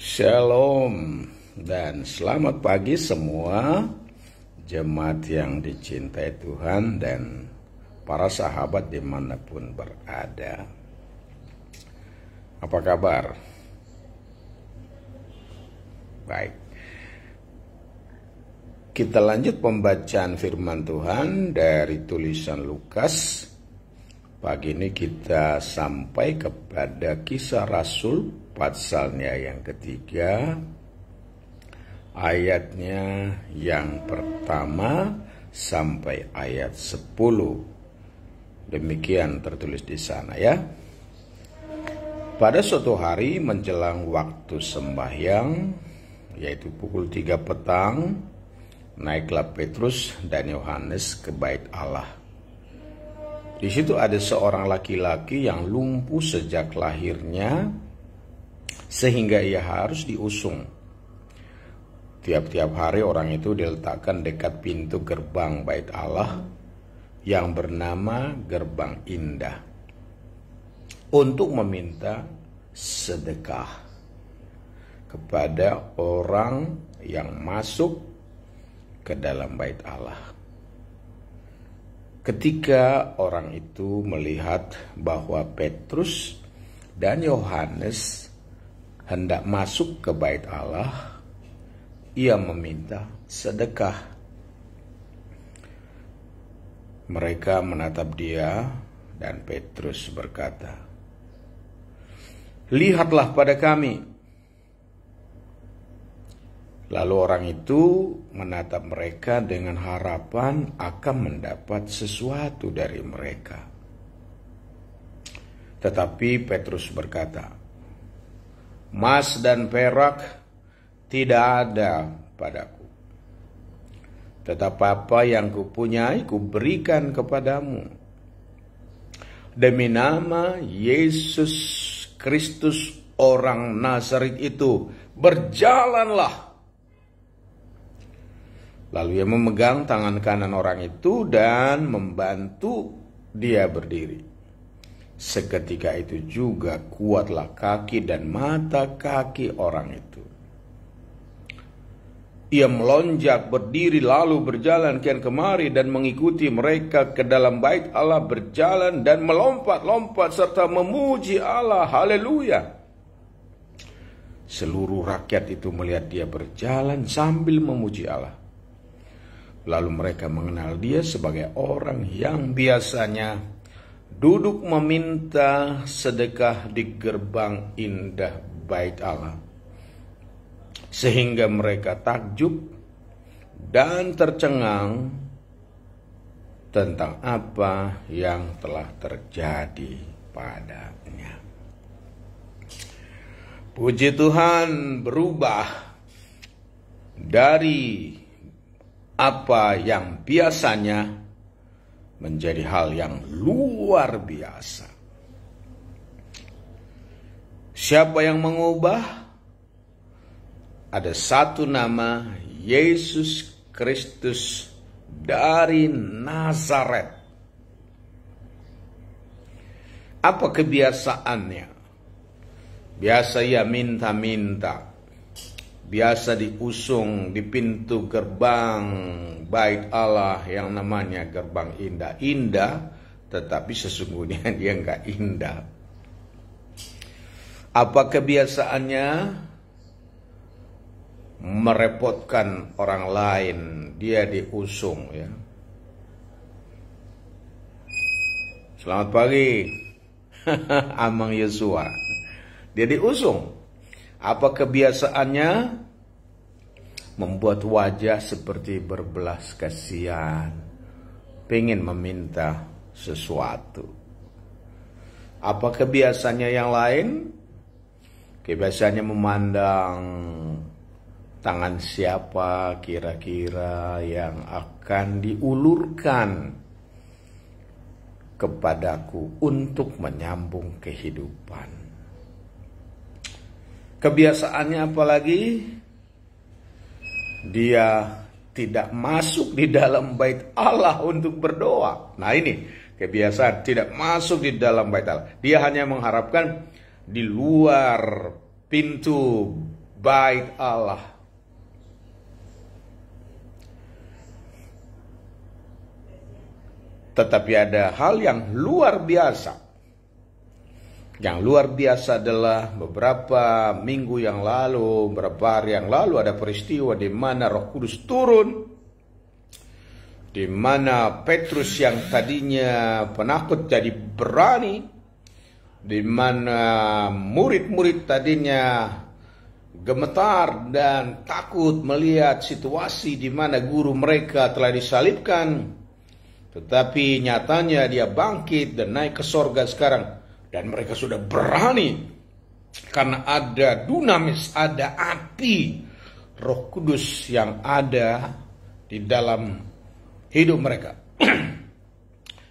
Shalom dan selamat pagi semua jemaat yang dicintai Tuhan dan para sahabat dimanapun berada. Apa kabar? Baik. Kita lanjut pembacaan firman Tuhan dari tulisan Lukas. Pagi ini kita sampai kepada Kisah Rasul pasalnya yang ketiga, ayatnya yang pertama sampai ayat 10. Demikian tertulis di sana ya. Pada suatu hari menjelang waktu sembahyang, yaitu pukul 3 petang, naiklah Petrus dan Yohanes ke bait Allah. Di situ ada seorang laki-laki yang lumpuh sejak lahirnya, sehingga ia harus diusung. Tiap-tiap hari orang itu diletakkan dekat pintu gerbang bait Allah yang bernama Gerbang Indah untuk meminta sedekah kepada orang yang masuk ke dalam bait Allah. Ketika orang itu melihat bahwa Petrus dan Yohanes hendak masuk ke bait Allah, ia meminta sedekah. Mereka menatap dia dan Petrus berkata, "Lihatlah pada kami." Lalu orang itu menatap mereka dengan harapan akan mendapat sesuatu dari mereka. Tetapi Petrus berkata, "Emas dan perak tidak ada padaku, tetapi apa yang kupunyai kuberikan kepadamu. Demi nama Yesus Kristus orang Nazaret itu, berjalanlah." Lalu ia memegang tangan kanan orang itu dan membantu dia berdiri. Seketika itu juga kuatlah kaki dan mata kaki orang itu. Ia melonjak berdiri lalu berjalan kian kemari dan mengikuti mereka ke dalam bait Allah, berjalan dan melompat-lompat serta memuji Allah. Haleluya. Seluruh rakyat itu melihat dia berjalan sambil memuji Allah. Lalu mereka mengenal dia sebagai orang yang biasanya duduk meminta sedekah di gerbang indah bait Allah. Sehingga mereka takjub dan tercengang tentang apa yang telah terjadi padanya. Puji Tuhan, berubah dari apa yang biasanya menjadi hal yang luar biasa. Siapa yang mengubah? Ada satu nama, Yesus Kristus dari Nazaret. Apa kebiasaannya? Biasa ia minta-minta. Biasa diusung di pintu gerbang bait Allah yang namanya Gerbang Indah. Indah, tetapi sesungguhnya dia enggak indah. Apa kebiasaannya? Merepotkan orang lain. Dia diusung ya. Selamat pagi Amang Yesua. Dia diusung. Apa kebiasaannya? Membuat wajah seperti berbelas kasihan, pengen meminta sesuatu. Apa kebiasaannya yang lain? Kebiasaannya memandang tangan siapa kira-kira yang akan diulurkan kepadaku untuk menyambung kehidupan. Kebiasaannya apalagi? Dia tidak masuk di dalam bait Allah untuk berdoa. Nah ini kebiasaan, tidak masuk di dalam bait Allah. Dia hanya mengharapkan di luar pintu bait Allah. Tetapi ada hal yang luar biasa. Yang luar biasa adalah beberapa minggu yang lalu, beberapa hari yang lalu ada peristiwa di mana Roh Kudus turun, di mana Petrus yang tadinya penakut jadi berani, di mana murid-murid tadinya gemetar dan takut melihat situasi di mana guru mereka telah disalibkan, tetapi nyatanya dia bangkit dan naik ke sorga sekarang. Dan mereka sudah berani karena ada dunamis, ada api Roh Kudus yang ada di dalam hidup mereka.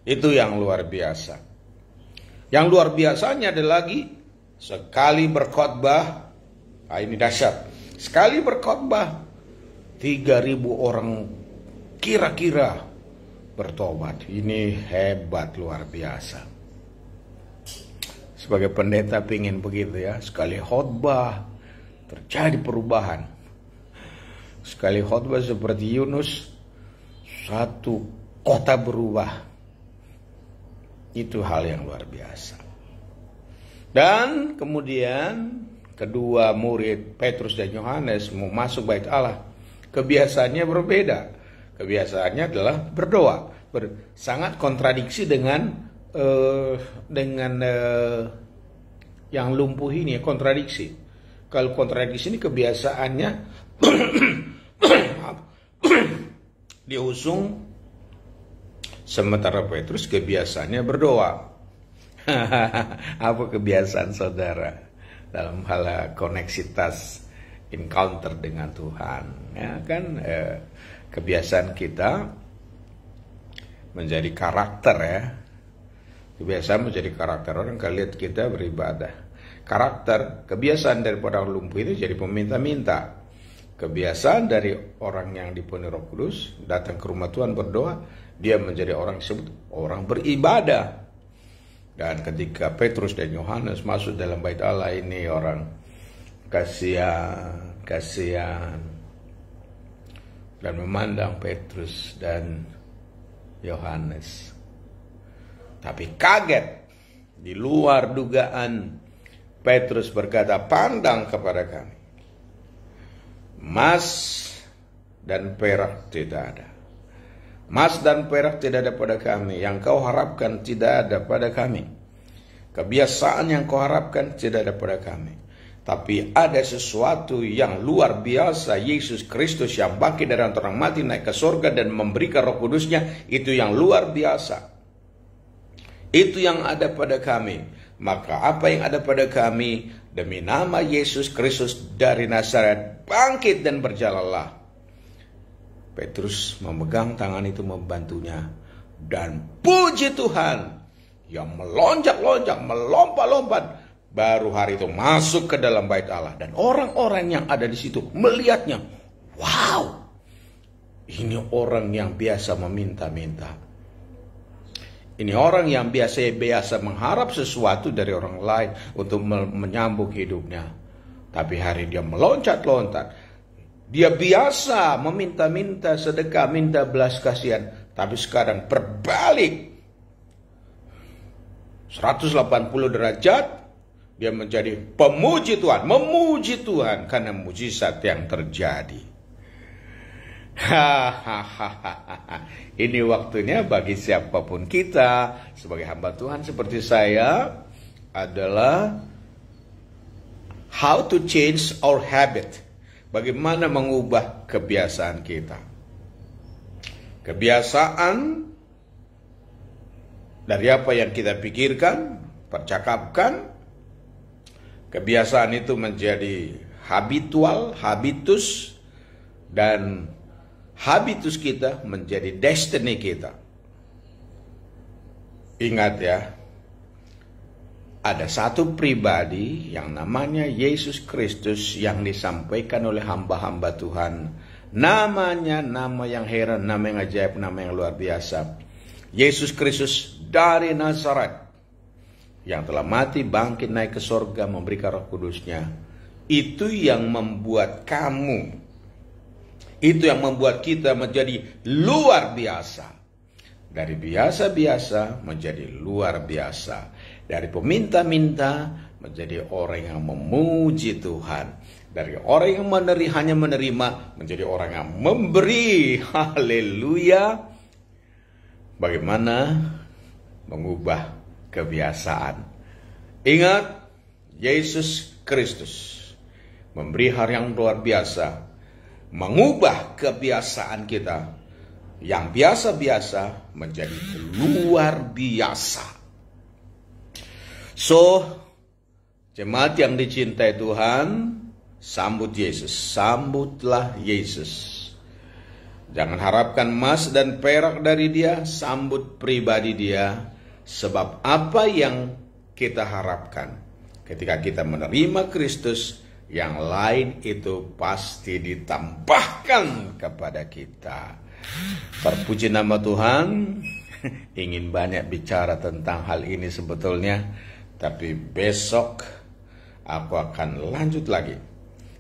Itu yang luar biasa. Yang luar biasanya ada lagi, sekali berkhotbah, ini dahsyat. Sekali berkhotbah 3.000 orang kira-kira bertobat. Ini hebat, luar biasa. Sebagai pendeta pingin begitu ya, sekali khotbah terjadi perubahan. Sekali khotbah seperti Yunus, satu kota berubah. Itu hal yang luar biasa. Dan kemudian kedua murid Petrus dan Yohanes mau masuk bait Allah. Kebiasaannya berbeda. Kebiasaannya adalah berdoa. Sangat kontradiksi dengan yang lumpuh ini, kontradiksi. Kalau kontradiksi ini kebiasaannya diusung, sementara Petrus kebiasaannya berdoa. Apa kebiasaan saudara dalam hal koneksitas encounter dengan Tuhan? Ya kan, kebiasaan kita menjadi karakter ya. Kebiasaan menjadi karakter orang kalau lihat kita beribadah. Karakter, kebiasaan daripada orang lumpuh itu jadi peminta-minta. Kebiasaan dari orang yang dipenuhi Roh Kudus datang ke rumah Tuhan berdoa, dia menjadi orang disebut orang beribadah. Dan ketika Petrus dan Yohanes masuk dalam bait Allah, ini orang kasihan dan memandang Petrus dan Yohanes. Tapi kaget, di luar dugaan, Petrus berkata, pandang kepada kami. Emas dan perak tidak ada. Emas dan perak tidak ada pada kami. Yang kau harapkan tidak ada pada kami. Kebiasaan yang kau harapkan tidak ada pada kami. Tapi ada sesuatu yang luar biasa. Yesus Kristus yang bangkit dari antara orang mati, naik ke surga dan memberikan Roh Kudusnya. Itu yang luar biasa. Itu yang ada pada kami. Maka apa yang ada pada kami, demi nama Yesus Kristus dari Nazaret, bangkit dan berjalanlah. Petrus memegang tangan itu membantunya. Dan puji Tuhan, yang melonjak-lonjak, melompat-lompat, baru hari itu masuk ke dalam bait Allah. Dan orang-orang yang ada di situ melihatnya. Wow, ini orang yang biasa meminta-minta. Ini orang yang biasa mengharap sesuatu dari orang lain untuk menyambung hidupnya. Tapi hari dia meloncat-loncat. Dia biasa meminta-minta sedekah, minta belas kasihan. Tapi sekarang berbalik. 180 derajat. Dia menjadi pemuji Tuhan. Memuji Tuhan karena mujizat yang terjadi. Ini waktunya bagi siapapun kita sebagai hamba Tuhan seperti saya adalah how to change our habit. Bagaimana mengubah kebiasaan kita. Kebiasaan dari apa yang kita pikirkan, percakapkan. Kebiasaan itu menjadi habitual, habitus, dan habitus kita menjadi destiny kita. Ingat ya, ada satu pribadi yang namanya Yesus Kristus yang disampaikan oleh hamba-hamba Tuhan. Namanya nama yang heran, nama yang ajaib, nama yang luar biasa. Yesus Kristus dari Nazaret yang telah mati, bangkit, naik ke surga, memberikan Roh Kudusnya. Itu yang membuat kamu, itu yang membuat kita menjadi luar biasa. Dari biasa-biasa menjadi luar biasa. Dari peminta-minta menjadi orang yang memuji Tuhan. Dari orang yang hanya menerima menjadi orang yang memberi. Haleluya. Bagaimana mengubah kebiasaan? Ingat, Yesus Kristus memberi hal yang luar biasa. Mengubah kebiasaan kita yang biasa-biasa menjadi luar biasa. So, jemaat yang dicintai Tuhan, sambut Yesus. Sambutlah Yesus. Jangan harapkan emas dan perak dari dia, sambut pribadi dia. Sebab apa yang kita harapkan ketika kita menerima Kristus, yang lain itu pasti ditambahkan kepada kita. Terpuji nama Tuhan. Ingin banyak bicara tentang hal ini sebetulnya, tapi besok aku akan lanjut lagi.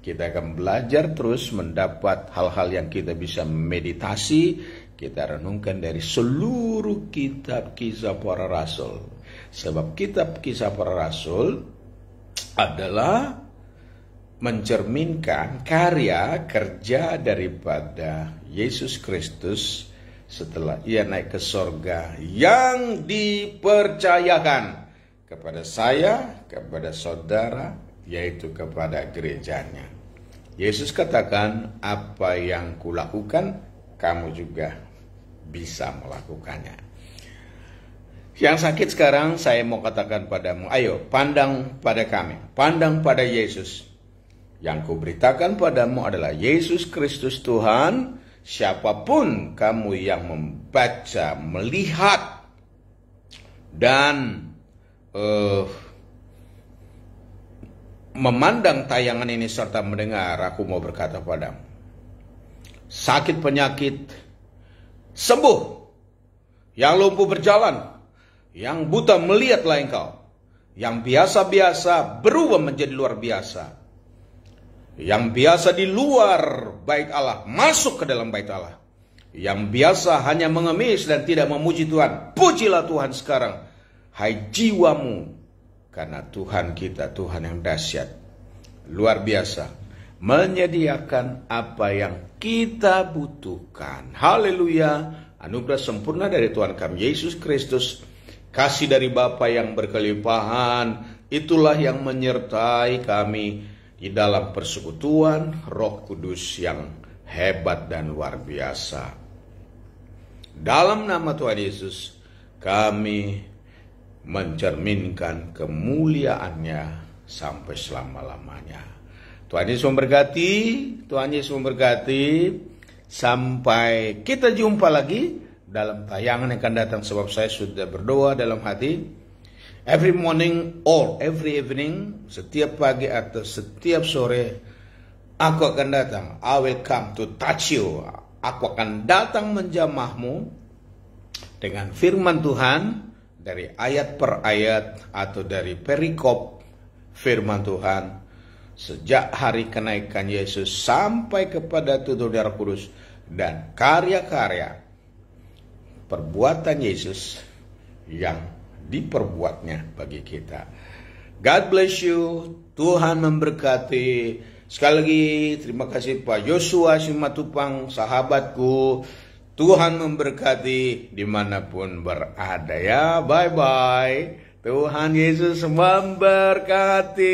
Kita akan belajar terus mendapat hal-hal yang kita bisa meditasi, kita renungkan dari seluruh kitab kisah para rasul. Sebab kitab kisah para rasul adalah mencerminkan karya kerja daripada Yesus Kristus setelah ia naik ke sorga, yang dipercayakan kepada saya, kepada saudara, yaitu kepada gerejanya. Yesus katakan, apa yang kulakukan, kamu juga bisa melakukannya. Yang sakit sekarang, saya mau katakan padamu, ayo pandang pada kami, pandang pada Yesus. Yang kuberitakan padamu adalah Yesus Kristus Tuhan. Siapapun kamu yang membaca, melihat, dan memandang tayangan ini serta mendengar, aku mau berkata padamu, sakit penyakit sembuh, yang lumpuh berjalan, yang buta melihatlah engkau, yang biasa-biasa berubah menjadi luar biasa. Yang biasa di luar bait Allah masuk ke dalam bait Allah. Yang biasa hanya mengemis dan tidak memuji Tuhan, pujilah Tuhan sekarang, hai jiwamu, karena Tuhan kita Tuhan yang dahsyat, luar biasa, menyediakan apa yang kita butuhkan. Haleluya. Anugerah sempurna dari Tuhan kami Yesus Kristus, kasih dari Bapa yang berkelimpahan, itulah yang menyertai kami di dalam persekutuan Roh Kudus yang hebat dan luar biasa. Dalam nama Tuhan Yesus, kami mencerminkan kemuliaan-Nya sampai selama-lamanya. Tuhan Yesus memberkati, Tuhan Yesus memberkati. Sampai kita jumpa lagi dalam tayangan yang akan datang, sebab saya sudah berdoa dalam hati. Every morning or every evening, setiap pagi atau setiap sore, aku akan datang. I will come to touch you. Aku akan datang menjamahmu dengan firman Tuhan dari ayat per ayat atau dari perikop firman Tuhan sejak hari kenaikan Yesus sampai kepada turun Roh Kudus dan karya-karya perbuatan Yesus yang diperbuatnya bagi kita. God bless you. Tuhan memberkati. Sekali lagi terima kasih Pak Joshua Simatupang, sahabatku. Tuhan memberkati dimanapun berada ya. Bye bye. Tuhan Yesus memberkati.